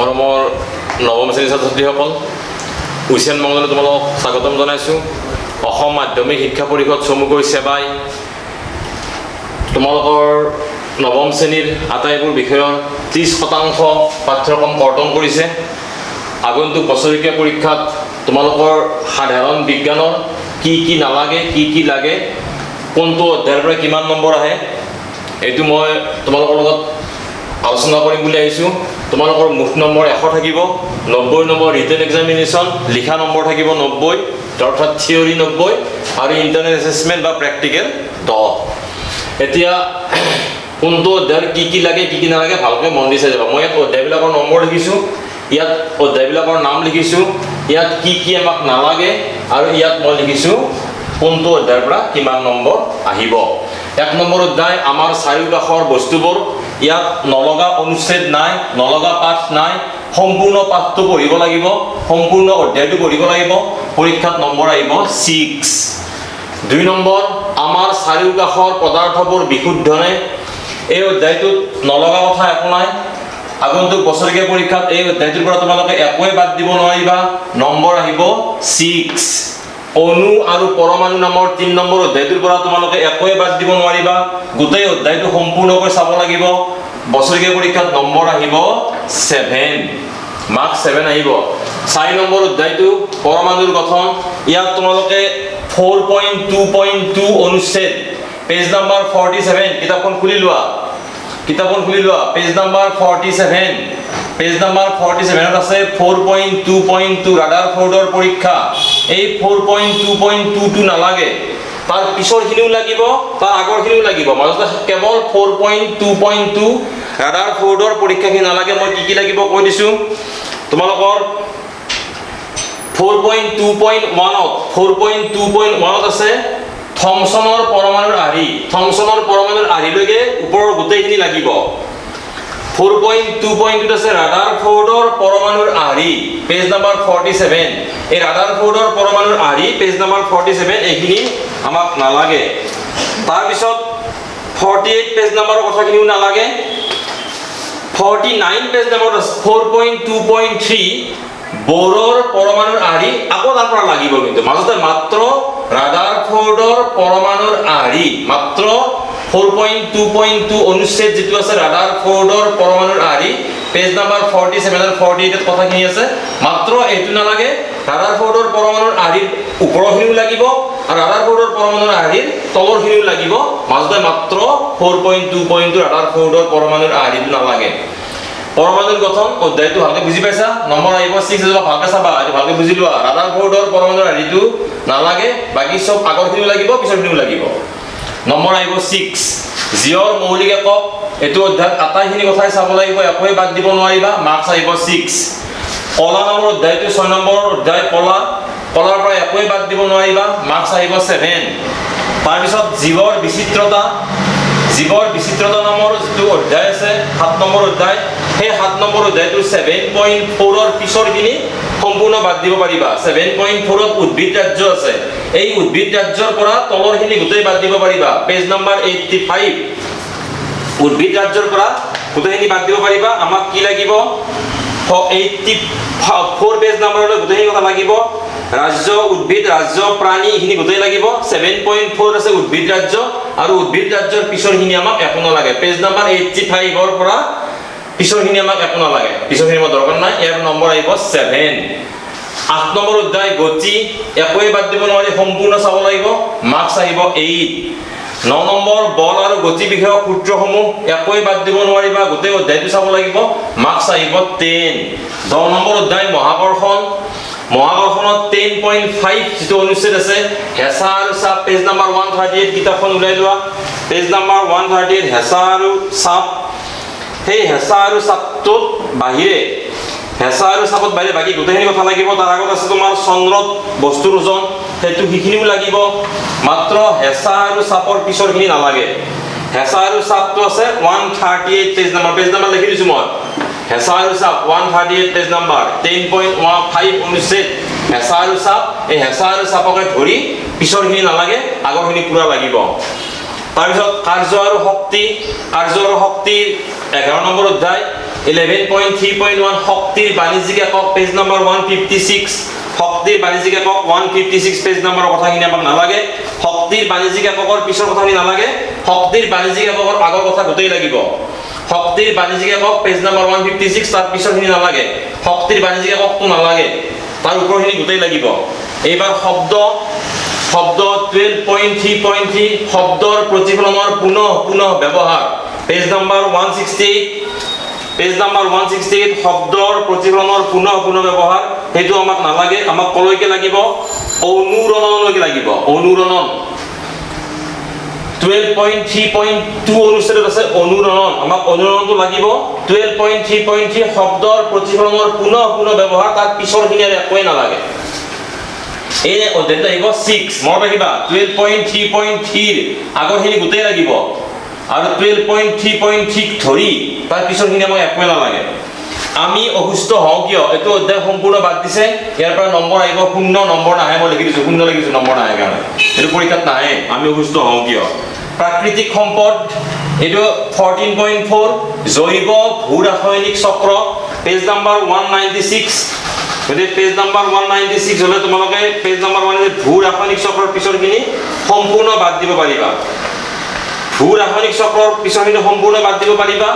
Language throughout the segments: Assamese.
মৰমৰ নৱম শ্ৰেণীৰ ছাত্ৰ-ছাত্ৰীসকল, উইছেন মংগলদৈ তোমালোকক স্বাগতম জনাইছোঁ। অসম মাধ্যমিক শিক্ষা পৰিষদ চমুকৈ সেবাই তোমালোকৰ নৱম শ্ৰেণীৰ আটাইবোৰ বিষয়ৰ 30% পাঠ্যক্ৰম কৰ্তন কৰিছে। আগন্তুক বছৰেকীয়া পৰীক্ষাত তোমালোকৰ সাধাৰণ বিজ্ঞানৰ কি নালাগে, কি লাগে, কোনটো অধ্যায়ৰ পৰা কিমান নম্বৰ আহে, এইটো মই তোমালোকৰ লগত আলোচনা কৰিম বুলি আহিছোঁ। তোমালোকৰ মুঠ নম্বৰ 100 থাকিব, 90 নম্বৰ ৰিটেন এক্সামিনেশ্যন, লিখা নম্বৰ থাকিব 90, অৰ্থাৎ থিয়ৰী 90 আৰু ইণ্টাৰনেট এছেচমেণ্ট বা প্ৰেক্টিকেল 10। এতিয়া কোনটো অধ্যায়ৰ কি লাগে, কি নালাগে ভালকৈ মন দি চাই যাবা। মই ইয়াত অধ্যায়বিলাকৰ নম্বৰ লিখিছোঁ, ইয়াত অধ্যায়বিলাকৰ নাম লিখিছোঁ, ইয়াত কি আমাক নালাগে, আৰু ইয়াত মই লিখিছোঁ কোনটো অধ্যায়ৰ পৰা কিমান নম্বৰ আহিব। 1 নম্বৰ অধ্যায় আমাৰ চাৰিওকাষৰ বস্তুবোৰ। ইয়াত নলগা অনুচ্ছেদ নাই, নলগা পাঠ নাই, সম্পূৰ্ণ পাঠটো পঢ়িব লাগিব, সম্পূৰ্ণ অধ্যায়টো পঢ়িব লাগিব। পৰীক্ষাত নম্বৰ আহিব 6। 2 নম্বৰ আমাৰ চাৰিওকাষৰ পদাৰ্থবোৰ বিশুদ্ধনে। এই অধ্যায়টোত নলগা কথা একো নাই। আগন্তুক বছৰেকীয়া পৰীক্ষাত এই অধ্যায়টোৰ পৰা তোমালোকে একোৱে বাদ দিব নোৱাৰিবা, নম্বৰ আহিব 6। অণু আৰু পৰমাণু নামৰ 3 নম্বৰ অধ্যায়টোৰ পৰা তোমালোকে একোৱে বাদ দিব নোৱাৰিবা, গোটেই অধ্যায়টো সম্পূৰ্ণকৈ চাব লাগিব। বছৰেকীয়া পৰীক্ষাত নম্বৰ আহিব 7, মাৰ্ক 7 আহিব। 4 নম্বৰ অধ্যায়টো পৰমাণুৰ গঠন। ইয়াত তোমালোকে 4.2.2 অনুচ্ছেদ, পেজ নাম্বাৰ 47, কিতাপখন খুলি লোৱা, পেজ নাম্বাৰ 47, পেজ নাম্বাৰ 47ত আছে 4.2.2 ৰাদাৰফোৰ্ডৰ পৰীক্ষা। এই 4.2.22 নালাগে, তাৰ পিছৰখিনিও লাগিব, তাৰ আগৰখিনিও লাগিব, মাজতে কেৱল 4.2.2 ৰাদাৰফোৰ্ডৰ পৰীক্ষাখিনি নালাগে। মই কি লাগিব কৈ দিছোঁ তোমালোকৰ। 4.2.1ত আছে থমছনৰ পৰমাণুৰ আৰ্হি। থমছনৰ পৰমাণুৰ আৰ্হিলৈকে ওপৰৰ গোটেইখিনি লাগিব। 4.2.2 আছে ৰাদাৰফোৰ্ডৰ পৰমাণুৰ আৰ্হি, পেজ নাম্বাৰ 47। এই ৰাদাৰফোৰ্ডৰ পৰমাণুৰ আৰ্হি, পেজ নাম্বাৰ 47, এইখিনি আমাক নালাগে। তাৰপিছত 48 পেজ নাম্বাৰৰ কথাখিনিও নালাগে। 49 পেজ নাম্বাৰত 4.2.3 বৰৰ পৰমাণুৰ আৰ্হি, আকৌ তাৰ পৰা লাগিব, কিন্তু মাজতে মাত্ৰ ৰাদাৰফোৰ্ডৰ পৰমাণুৰ আৰ্হি, মাত্ৰ 4.2.2 অনুচ্ছেদ যিটো আছে ৰাদাৰফোৰ্ডৰ পৰমাণুৰ আৰ্হি, পেজ নাম্বাৰ 47 আৰু 48 কথাখিনি আছে, মাত্ৰ এইটো নালাগে। ৰাদাৰফোৰ্ডৰ পৰমাণুৰ আৰ্হিৰ ওপৰখিনিও লাগিব আৰু ৰাদাৰফোৰ্ডৰ পৰমাণুৰ আৰ্হিৰ তলৰখিনিও লাগিব, মাজতে মাত্ৰ 4.2.2 ৰাদাৰফোৰ্ডৰ পৰমাণুৰ আৰ্হিটো নালাগে। পৰমাণুৰ গঠন অধ্যায়টো ভালকৈ বুজি পাইছা, নম্বৰ আহিব 6। ভালকৈ চাবা, এইটো ভালকৈ বুজি লোৱা। ৰাদাৰফোৰ্ডৰ পৰমাণুৰ আৰ্হিটো নালাগে, বাকী চব আগৰখিনিও লাগিব, পিছৰখিনিও লাগিব, নম্বৰ আহিব 6। জীয়ৰ মৌলিক একক, এইটো অধ্যায়ত আটাইখিনি কথাই চাব লাগিব, একোৱে বাদ দিব নোৱাৰিবা, মাৰ্কছ আহিব 6। কলা নামৰ অধ্যায়টো 6 নম্বৰ অধ্যায় কলাৰ পৰা একোৱে বাদ দিব নোৱাৰিবা, মাৰ্কছ আহিব 7। তাৰপিছত জীৱৰ বিচিত্ৰতা নামৰ যিটো অধ্যায় আছে 7 নম্বৰ অধ্যায়, সেই 7 নম্বৰ অধ্যায়টো 7.4ৰ পিছৰখিনি সম্পূৰ্ণ বাদ দিব পাৰিবা। 7.4ত উদ্ভিদ ৰাজ্য আছে, এই উদ্ভিদ ৰাজ্যৰ পৰা তলৰখিনি গোটেই বাদ দিব পাৰিবা, পেজ নাম্বাৰ 85। উদ্ভিদ ৰাজ্যৰ পৰা গোটেইখিনি বাদ দিব পাৰিবা। আমাক কি লাগিব, 84 পেজ নাম্বাৰলৈ গোটেইখিনি কথা লাগিব। ৰাজ্য, উদ্ভিদ, ৰাজ্য, প্ৰাণী, এইখিনি গোটেই লাগিব। 7.4 আছে উদ্ভিদ ৰাজ্য, আৰু উদ্ভিদ ৰাজ্যৰ পিছৰখিনি আমাক একো নালাগে। পেজ নাম্বাৰ 85ৰ পৰা পিছৰখিনি আমাক একো নালাগে, পিছৰখিনি আমাৰ দৰকাৰ নাই। ইয়াৰ নম্বৰ আহিব 7। 8 নম্বৰ অধ্যায় গতি, একোৱে বাদ দিব নোৱাৰি, সম্পূৰ্ণ চাব লাগিব, মাৰ্কছ আহিব 8। 9 নম্বৰ বল আৰু গতি বিষয়ক সূত্ৰসমূহ, একোৱে বাদ দিব নোৱাৰিবা, গোটেই অধ্যায়টো চাব লাগিব, মাৰ্কছ আহিব 10। 10 নম্বৰ অধ্যায় মহাকৰ্ষণত 10.5 যিটো অনুচ্ছেদ আছে হেঁচা আৰু চাপ, পেজ নাম্বাৰ 138, কিতাপখন ওলাই লোৱা, পেজ নাম্বাৰ 138, হেঁচা আৰু চাপ। সেই হেঁচা আৰু চাপটোত বাহিৰে, হেঁচা আৰু চাপত বাহিৰে বাকী গোটেইখিনি কথা লাগিব। তাৰ আগত আছে তোমাৰ চন্দ্ৰত বস্তুৰ ওজন, সেইখিনিও লাগিব, মাত্ৰ হেঁচা আৰু চাপৰ পিছৰখিনি নালাগে। হেঁচা আৰু চাপটো আছে 138 পেজ নাম্বাৰ লিখি দিছোঁ মই। হেঁচা আৰু চাপ 138 পেজ নাম্বাৰ, 10.15 অনুচ্ছেদ হেঁচা আৰু চাপ। এই হেঁচা আৰু চাপকে ধৰি পিছৰখিনি নালাগে, আগৰখিনি পুৰা লাগিব। তাৰপিছত কাৰ্য আৰু শক্তি 11 নম্বৰ অধ্যায় 11.3.1 শক্তিৰ বাণিজ্যিক একক পেজ নম্বৰ 156 শক্তিৰ বাণিজ্যিক একক 156 পেজ নম্বৰৰ কথাখিনি আমাক নালাগে শক্তিৰ বাণিজ্যিক একৰ পিছৰ কথাখিনি নালাগে শক্তিৰ বাণিজ্যিক একৰ আগৰ কথা গোটেই লাগিব শক্তিৰ বাণিজ্যিক একক পেজ নম্বৰ 156 তাৰ পিছৰখিনি নালাগে শক্তিৰ বাণিজ্যিক এককটো নালাগে তাৰ ওপৰখিনি গোটেই লাগিব এইবাৰ শব্দ 12.3.3 শব্দৰ প্ৰতিফলনৰ পুনঃ ব্যৱহাৰ পেজ নম্বৰ 168 পেজ নম্বৰ 168 শব্দৰ প্ৰতিফলনৰ পুনঃ ব্যৱহাৰ হেতু আমাক নালাগে আমাক কলৈকে লাগিব অনুৰণনলৈকে লাগিব অনুৰণন 12.3.2 অনুচ্ছেদত আছে অনুৰণন আমাক অনুৰণনটো লাগিব 12.3.3 শব্দৰ প্ৰতিফলনৰ পুনঃ ব্যৱহাৰ তাৰ পিছৰখিনি আৰু একোৱে নালাগে এই অধ্যায়টো আহিব 6 মনত ৰাখিবা 12.3.3 আগৰখিনি গোটেই লাগিব আৰু 12.3.3 ধৰি তাৰ পিছৰখিনি আমাক একোৱে নালাগে আমি অসুস্থ হওঁ কিয় এইটো অধ্যায় সম্পূৰ্ণ বাদ দিছে ইয়াৰ পৰা নম্বৰ আহিব 0 নম্বৰ নাহে মই লিখি দিছো 0 লিখিছো নম্বৰ নাহে কাৰণে এইটো পৰীক্ষাত নাহে আমি অসুস্থ হওঁ কিয় প্ৰাকৃতিক সম্পদ এইটো 14.4 জৈৱ ভূ-ৰাসায়নিক চক্ৰ পেজ নম্বৰ 196 গতিকে পেজ নম্বৰ 196 হলে তোমালোকে পেজ নম্বৰ 1 ভূ-ৰাসায়নিক চক্ৰৰ পিছৰখিনি সম্পূৰ্ণ বাদ দিব পাৰিবা ভূ-ৰাসায়নিক চক্ৰৰ পিছৰখিনি সম্পূৰ্ণ বাদ দিব পাৰিবা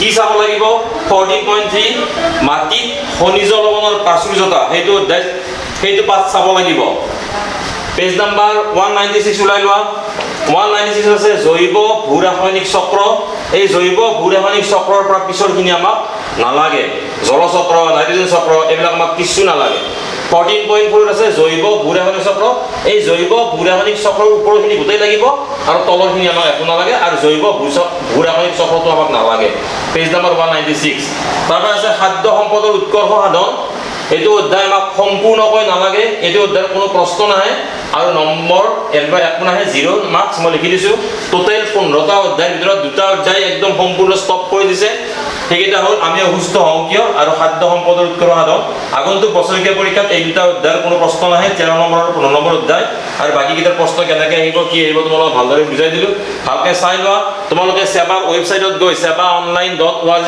কি চাব লাগিব 14.3 মাটিত খনিজ লৱণৰ প্ৰাচুৰ্যতা সেইটো পাঠ চাব লাগিব পেজ নম্বৰ 196 ওলাই লোৱা 196 আছে জৈৱ ভূ-ৰাসায়নিক চক্ৰ এই জৈৱ ভূ-ৰাসায়নিক চক্ৰৰ পৰা পিছৰখিনি আমাক নালাগে জলচক্ৰ নাইট্ৰজেন চক্ৰ এইবিলাক আমাক কিছু নালাগে 14.4 আছে জৈৱ ভূ-ৰাসায়নিক চক্ৰ এই জৈৱ ভূ-ৰাসায়নিক চক্ৰৰ ওপৰখিনি গোটেই লাগিব আৰু তলৰখিনি আমাক একো নালাগে আৰু জৈৱ ভূ-ৰাসায়নিক চক্ৰটো আমাক নালাগে পেজ নম্বৰ 196 তাৰপৰা আছে খাদ্য সম্পদৰ উৎকৰ্ষ সাধন এইটো অধ্যায় আমাক সম্পূৰ্ণকৈ নালাগে এইটো অধ্যায়ৰ কোনো প্ৰশ্ন নাহে আৰু নম্বৰ একবাৰ একো নাহে 0 মাৰ্কছ মই লিখি দিছো টোটেল 15টা অধ্যায়ৰ ভিতৰত দুটা অধ্যায় একদম সম্পূৰ্ণ ষ্টপ কৰি দিছে সেইকেইটা হ'ল আমি অসুস্থ হওঁ কিয় আৰু খাদ্য সম্পদৰ উৎকৰ্ষ সাধন আগন্তুক বছৰীয়া পৰীক্ষাত এই দুটা অধ্যায়ৰ কোনো প্ৰশ্ন নাহে 13 নম্বৰ আৰু 15 নম্বৰ অধ্যায় আৰু বাকীকেইটাৰ প্ৰশ্ন কেনেকৈ আহিব কি আহিব তোমালোকক ভালদৰে বুজাই দিলো ভালকৈ চাই লোৱা তোমালোকে সেবাৰ ৱেবছাইটত গৈ sebaonline.org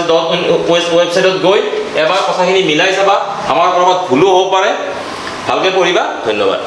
ৱেবছাইটত গৈ এবাৰ কথাখিনি মিলাই চাবা আমাৰ কৰবাত ভুলো হ'ব পাৰে ভালকৈ পঢ়িবা ধন্যবাদ